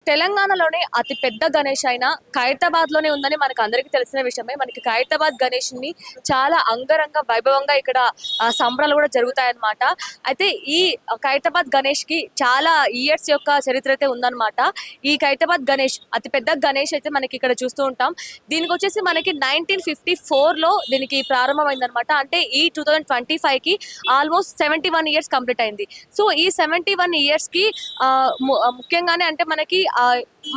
తెలంగాణలోనే అతి పెద్ద గణేష్ అయిన ఖైరతాబాద్ లోనే ఉందని మనకు అందరికీ తెలిసిన విషయమే. మనకి ఖైరతాబాద్ గణేష్ ని చాలా అంగరంగ వైభవంగా ఇక్కడ సంబరాలు కూడా జరుగుతాయన్నమాట. అయితే ఈ ఖైరతాబాద్ గణేష్ కి చాలా ఇయర్స్ యొక్క చరిత్ర అయితే ఉందన్నమాట. ఈ ఖైరతాబాద్ గణేష్ అతి పెద్ద గణేష్ అయితే మనకి ఇక్కడ చూస్తూ ఉంటాం. దీనికి వచ్చేసి మనకి 1954 లో దీనికి ప్రారంభమైందనమాట. అంటే ఈ 2025 కి ఆల్మోస్ట్ 71 ఇయర్స్ కంప్లీట్ అయింది. సో ఈ 71 ఇయర్స్ కి ముఖ్యంగానే అంటే మనకి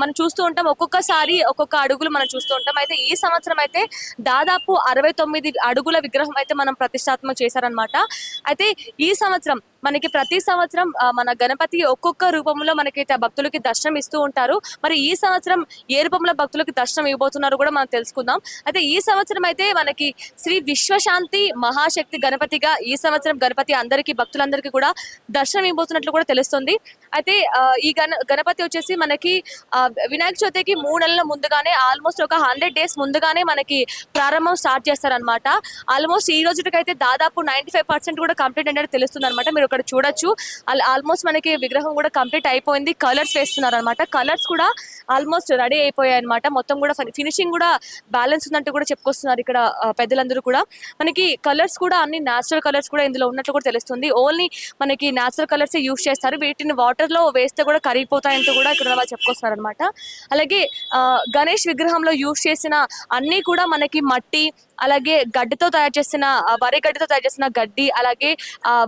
మనం చూస్తూ ఉంటాం, ఒక్కొక్కసారి ఒక్కొక్క అడుగులు మనం చూస్తూ ఉంటాం. అయితే ఈ సంవత్సరం అయితే దాదాపు 69 అడుగుల విగ్రహం అయితే మనం ప్రతిష్టాత్మక చేశారనమాట. అయితే ఈ సంవత్సరం మనకి ప్రతి సంవత్సరం మన గణపతి ఒక్కొక్క రూపంలో మనకి భక్తులకి దర్శనం ఇస్తూ ఉంటారు. మరి ఈ సంవత్సరం ఏ రూపంలో భక్తులకి దర్శనం ఇవ్వబోతున్నారు కూడా మనం తెలుసుకుందాం. అయితే ఈ సంవత్సరం అయితే మనకి శ్రీ విశ్వశాంతి మహాశక్తి గణపతిగా ఈ సంవత్సరం గణపతి అందరికీ భక్తులందరికీ కూడా దర్శనం ఇవ్వబోతున్నట్లు కూడా తెలుస్తుంది. అయితే ఈ గణపతి వచ్చేసి మనకి వినాయక చవితికి 3 నెలల ముందుగానే ఆల్మోస్ట్ ఒక 100 days ముందుగానే మనకి ప్రారంభం స్టార్ట్ చేస్తారనమాట. ఆల్మోస్ట్ ఈ రోజుకైతే దాదాపు 95% కూడా కంప్లీట్ అనేది తెలుస్తుంది అనమాట. మీరు ఇక్కడ చూడొచ్చు, ఆల్మోస్ట్ మనకి విగ్రహం కూడా కంప్లీట్ అయిపోయింది. కలర్స్ వేస్తున్నారు అనమాట. కలర్స్ కూడా ఆల్మోస్ట్ రెడీ అయిపోయాయి అనమాట. మొత్తం కూడా ఫినిషింగ్ కూడా బ్యాలెన్స్ ఉందంటూ కూడా చెప్పుకొస్తున్నారు ఇక్కడ పెద్దలందరూ కూడా. మనకి కలర్స్ కూడా అన్ని న్యాచురల్ కలర్స్ కూడా ఇందులో ఉన్నట్లు కూడా తెలుస్తుంది. ఓన్లీ మనకి న్యాచురల్ కలర్స్ యూస్ చేస్తారు. వీటిని వాటర్ లో వేస్తే కూడా కరిగిపోతాయంటూ కూడా ఇక్కడ వాళ్ళు చెప్పుకొస్తున్నారు అనమాట. అలాగే గణేష్ విగ్రహంలో యూస్ చేసిన అన్ని కూడా మనకి మట్టి, అలాగే గడ్డితో తయారు చేసిన వరి గడ్డితో తయారు చేసిన గడ్డి, అలాగే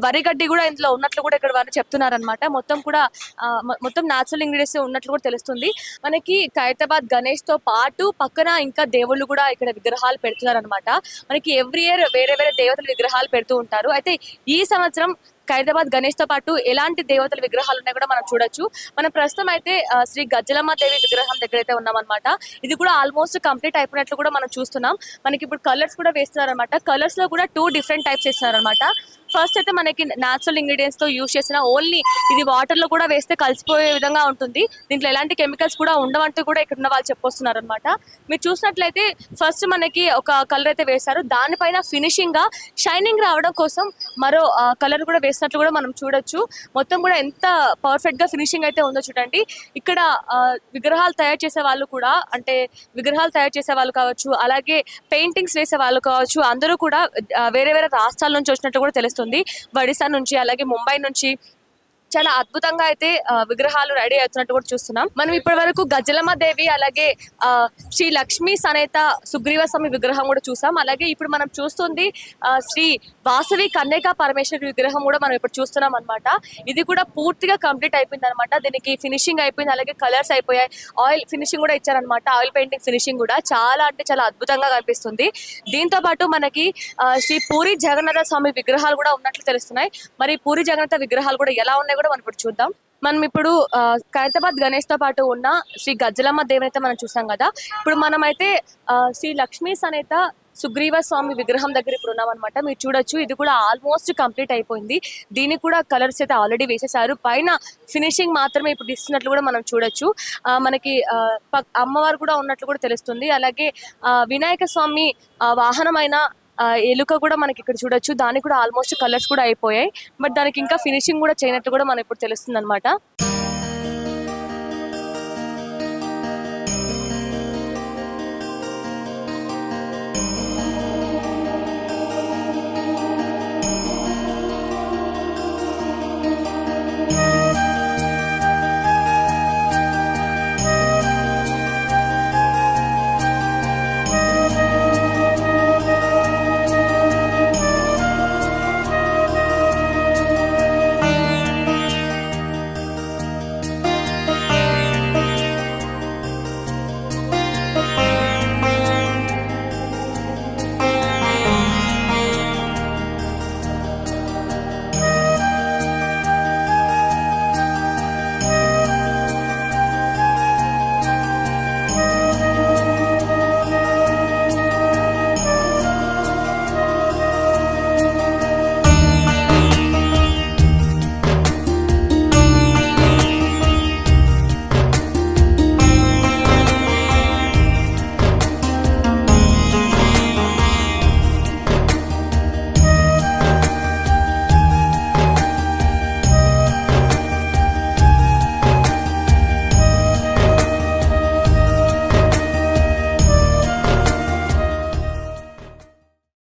వరి గడ్డి కూడా ఇందులో ఉన్నట్లు కూడా ఇక్కడ వాళ్ళు చెప్తున్నారనమాట. మొత్తం న్యాచురల్ ఇంగ్రీడియంట్స్ ఉన్నట్లు కూడా తెలుస్తుంది. మనకి ఖైరతాబాద్ గణేష్ తో పాటు పక్కన ఇంకా దేవుళ్ళు కూడా ఇక్కడ విగ్రహాలు పెడుతున్నారనమాట. మనకి ఎవ్రీ ఇయర్ వేరే వేరే దేవతల విగ్రహాలు పెడుతూ ఉంటారు. అయితే ఈ సంవత్సరం ఖైరతాబాద్ గణేష్ తో పాటు ఎలాంటి దేవతల విగ్రహాలు ఉన్నాయి కూడా మనం చూడొచ్చు. మనం ప్రస్తుతం అయితే శ్రీ గజ్జలమ్మ దేవి విగ్రహం దగ్గర అయితే ఉన్నామన్నమాట. ఇది కూడా ఆల్మోస్ట్ కంప్లీట్ అయిపోయినట్లు కూడా మనం చూస్తున్నాం. మనకి ఇప్పుడు కలర్స్ కూడా వేస్తున్నారు అనమాట. కలర్స్ లో కూడా 2 different టైప్స్ వేస్తున్నారు అనమాట. ఫస్ట్ అయితే మనకి న్యాచురల్ ఇంగ్రీడియంట్స్ తో యూజ్ చేసిన ఓన్లీ ఇది వాటర్ లో కూడా వేస్తే కలిసిపోయే విధంగా ఉంటుంది. దీంట్లో ఎలాంటి కెమికల్స్ కూడా ఉండవంటూ కూడా ఇక్కడ ఉన్న వాళ్ళు చెప్పొస్తున్నారు అనమాట. మీరు చూసినట్లయితే ఫస్ట్ మనకి ఒక కలర్ అయితే వేశారు. దానిపైన ఫినిషింగ్ గా షైనింగ్ రావడం కోసం మరో కలర్ కూడా వేసినట్లు కూడా మనం చూడొచ్చు. మొత్తం కూడా ఎంత పర్ఫెక్ట్ గా ఫినిషింగ్ అయితే ఉందో చూడండి. ఇక్కడ విగ్రహాలు తయారు చేసే వాళ్ళు కూడా, అంటే విగ్రహాలు తయారు చేసే వాళ్ళు కావచ్చు, అలాగే పెయింటింగ్స్ వేసే వాళ్ళు కావచ్చు, అందరూ కూడా వేరే వేరే రాష్ట్రాల నుంచి వచ్చినట్టు కూడా తెలుస్తుంది. ఒడిశా నుంచి, అలాగే ముంబై నుంచి చాలా అద్భుతంగా అయితే విగ్రహాలు రెడీ అవుతున్నట్టు కూడా చూస్తున్నాం. మనం ఇప్పటి వరకు గజ్జలమ్మ దేవి, అలాగే శ్రీ లక్ష్మీ సమేత సుగ్రీవ స్వామి విగ్రహం కూడా చూసాం. అలాగే ఇప్పుడు మనం చూస్తుంది శ్రీ వాసవి కన్యకా పరమేశ్వరి విగ్రహం కూడా మనం ఇప్పుడు చూస్తున్నాం అనమాట. ఇది కూడా పూర్తిగా కంప్లీట్ అయిపోయింది అనమాట. దీనికి ఫినిషింగ్ అయిపోయింది, అలాగే కలర్స్ అయిపోయాయి, ఆయిల్ ఫినిషింగ్ కూడా ఇచ్చారనమాట. ఆయిల్ పెయింటింగ్ ఫినిషింగ్ కూడా చాలా అంటే చాలా అద్భుతంగా కనిపిస్తుంది. దీంతో పాటు మనకి శ్రీ పూరి జగన్నాథ స్వామి విగ్రహాలు కూడా ఉన్నట్లు తెలుస్తున్నాయి. మరి పూరి జగన్నాథ విగ్రహాలు కూడా ఎలా ఉన్నాయి మనం ఇప్పుడు చూద్దాం. మనం ఇప్పుడు ఖైరతాబాద్ గణేష్ తో పాటు ఉన్న శ్రీ గజ్జలమ్మ దేవిని అయితే మనం చూసాం కదా. ఇప్పుడు మనమైతే శ్రీ లక్ష్మీ సమేత సుగ్రీవ స్వామి విగ్రహం దగ్గర ఇప్పుడు ఉన్నాం అనమాట. మీరు చూడొచ్చు, ఇది కూడా ఆల్మోస్ట్ కంప్లీట్ అయిపోయింది. దీనికి కూడా కలర్స్ అయితే ఆల్రెడీ వేసేసారు. పైన ఫినిషింగ్ మాత్రమే ఇప్పుడు ఇస్తున్నట్లు కూడా మనం చూడొచ్చు. మనకి అమ్మవారు కూడా ఉన్నట్లు కూడా తెలుస్తుంది. అలాగే వినాయక స్వామి వాహనమైన ఎలుక కూడా మనకి ఇక్కడ చూడొచ్చు. దానికి కూడా ఆల్మోస్ట్ కలర్స్ కూడా అయిపోయాయి. బట్ దానికి ఇంకా ఫినిషింగ్ కూడా చేయనట్టు కూడా మనం ఇప్పుడు తెలుస్తుంది అనమాట.